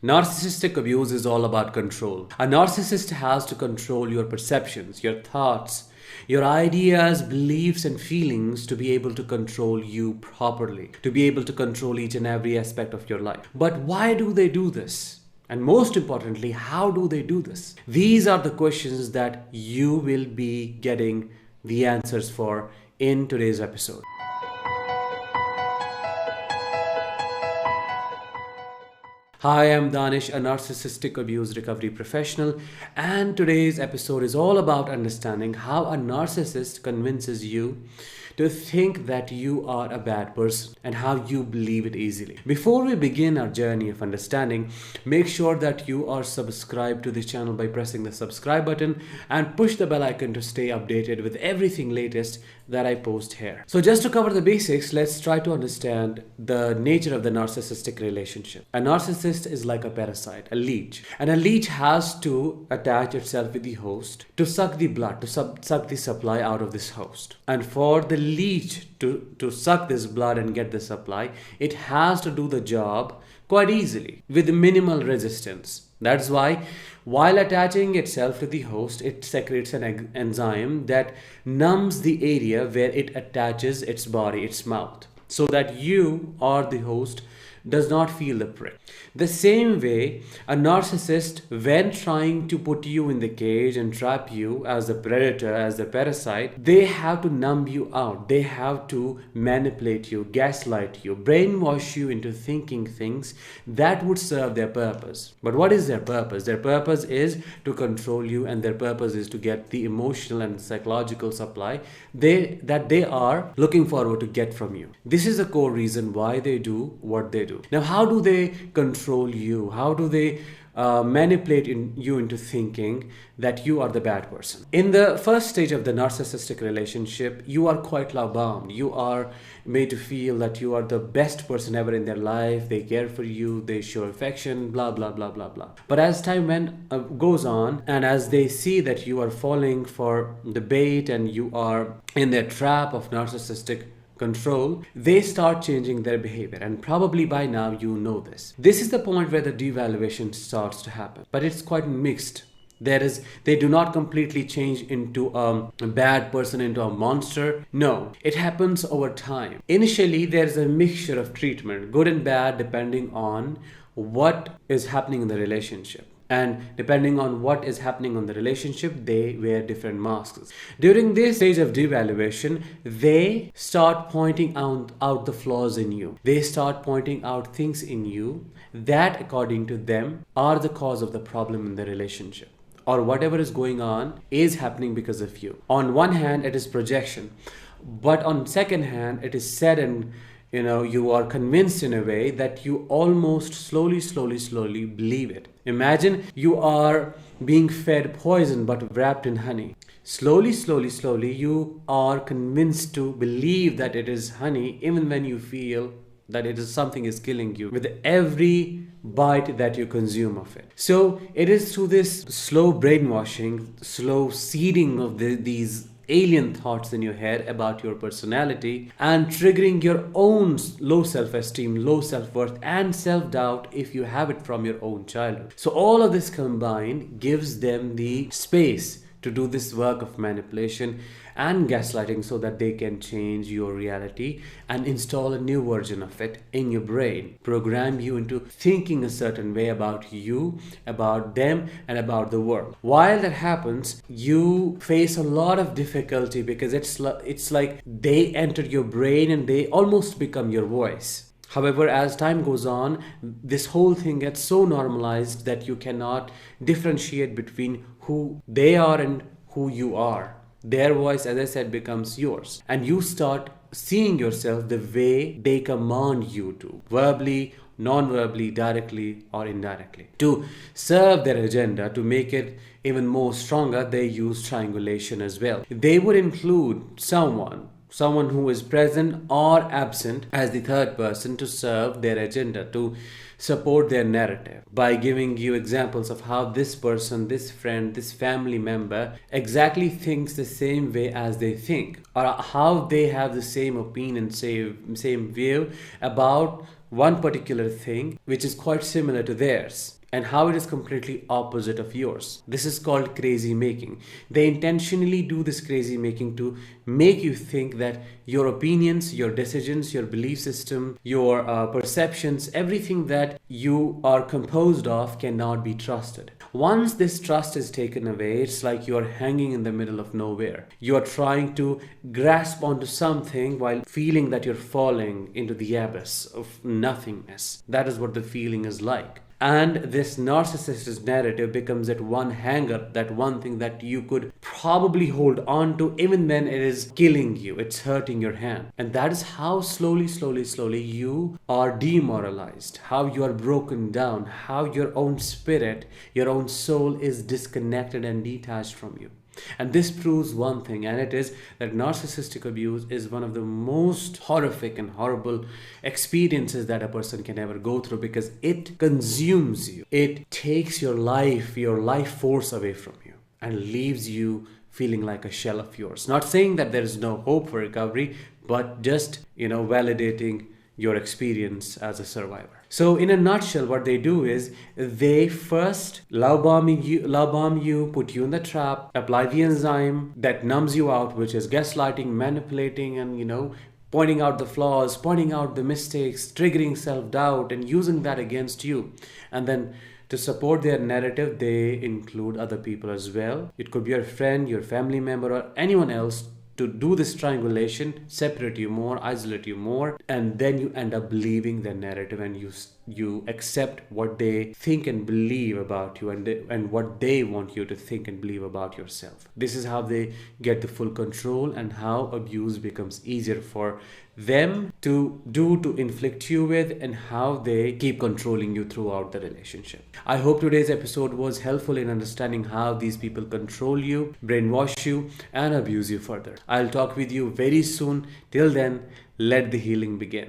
Narcissistic abuse is all about control. A narcissist has to control your perceptions, your thoughts, your ideas, beliefs, and feelings to be able to control you properly, to be able to control each and every aspect of your life. But why do they do this? And most importantly, how do they do this? These are the questions that you will be getting the answers for in today's episode. Hi, I'm Danish, a narcissistic abuse recovery professional, and today's episode is all about understanding how a narcissist convinces you to think that you are a bad person and how you believe it easily. Before we begin our journey of understanding, make sure that you are subscribed to this channel by pressing the subscribe button and push the bell icon to stay updated with everything latest that I post here. So just to cover the basics, let's try to understand the nature of the narcissistic relationship. A narcissist is like a parasite, a leech, and a leech has to attach itself with the host to suck the blood, to suck the supply out of this host. And for the leech to suck this blood and get the supply, it has to do the job quite easily with minimal resistance. That's why while attaching itself to the host, it secretes an enzyme that numbs the area where it attaches its body, its mouth, so that you or the host does not feel the prick. The same way, a narcissist, when trying to put you in the cage and trap you as a predator, as a parasite, they have to numb you out. They have to manipulate you, gaslight you, brainwash you into thinking things that would serve their purpose. But what is their purpose? Their purpose is to control you, and their purpose is to get the emotional and psychological supply that they are looking forward to get from you. This is the core reason why they do what they do. Now, how do they control you? How do they manipulate you into thinking that you are the bad person? In the first stage of the narcissistic relationship, you are quite love-bound. You are made to feel that you are the best person ever in their life. They care for you, they show affection, blah, blah, blah, blah, blah. But as time goes on, and as they see that you are falling for the bait and you are in their trap of narcissistic control, they start changing their behavior, and probably by now you know this. This is the point where the devaluation starts to happen, but it's quite mixed. They do not completely change into a bad person, into a monster. No, it happens over time. Initially, there's a mixture of treatment, good and bad, depending on what is happening in the relationship. And depending on what is happening on the relationship, they wear different masks. During this stage of devaluation, they start pointing out the flaws in you. They start pointing out things in you that, according to them, are the cause of the problem in the relationship. Or whatever is going on is happening because of you. On one hand, it is projection. But on second hand, it is said, and you are convinced in a way that you almost slowly believe it. Imagine you are being fed poison but wrapped in honey. Slowly, you are convinced to believe that it is honey, even when you feel that something is killing you with every bite that you consume of it. So it is through this slow brainwashing, slow seeding of these alien thoughts in your head about your personality and triggering your own low self-esteem, low self-worth, and self-doubt if you have it from your own childhood. So all of this combined gives them the space to do this work of manipulation and gaslighting so that they can change your reality and install a new version of it in your brain, program you into thinking a certain way about you, about them, and about the world. While that happens, you face a lot of difficulty because it's like they enter your brain and they almost become your voice. However, as time goes on, this whole thing gets so normalized that you cannot differentiate between who they are and who you are. Their voice, as I said, becomes yours. And you start seeing yourself the way they command you to, verbally, non-verbally, directly or indirectly. To serve their agenda, to make it even more stronger, they use triangulation as well. They would include someone who is present or absent as the third person to serve their agenda, to support their narrative, by giving you examples of how this person, this friend, this family member exactly thinks the same way as they think, or how they have the same opinion, same view about one particular thing which is quite similar to theirs and how it is completely opposite of yours. This is called crazy making. They intentionally do this crazy making to make you think that your opinions, your decisions, your belief system, your perceptions, everything that you are composed of cannot be trusted. Once this trust is taken away, it's like you are hanging in the middle of nowhere. You are trying to grasp onto something while feeling that you're falling into the abyss of nothingness. That is what the feeling is like. And this narcissist's narrative becomes that one hanger, that one thing that you could probably hold on to even when it is killing you, it's hurting your hand. And that is how slowly you are demoralized, how you are broken down, how your own spirit, your own soul is disconnected and detached from you. And this proves one thing, and it is that narcissistic abuse is one of the most horrific and horrible experiences that a person can ever go through, because it consumes you. It takes your life force away from you and leaves you feeling like a shell of yours. Not saying that there is no hope for recovery, but just, validating your experience as a survivor. So in a nutshell, what they do is they first love bomb you, put you in the trap, apply the enzyme that numbs you out, which is gaslighting, manipulating, and pointing out the flaws, pointing out the mistakes, triggering self-doubt, and using that against you. And then to support their narrative, they include other people as well. It could be your friend, your family member, or anyone else to do this triangulation, separate you more, isolate you more, and then you end up believing their narrative, and you accept what they think and believe about you, and what they want you to think and believe about yourself. This is how they get the full control, and how abuse becomes easier for them to inflict you with, and how they keep controlling you throughout the relationship. I hope today's episode was helpful in understanding how these people control you, brainwash you, and abuse you further. I'll talk with you very soon. Till then, let the healing begin.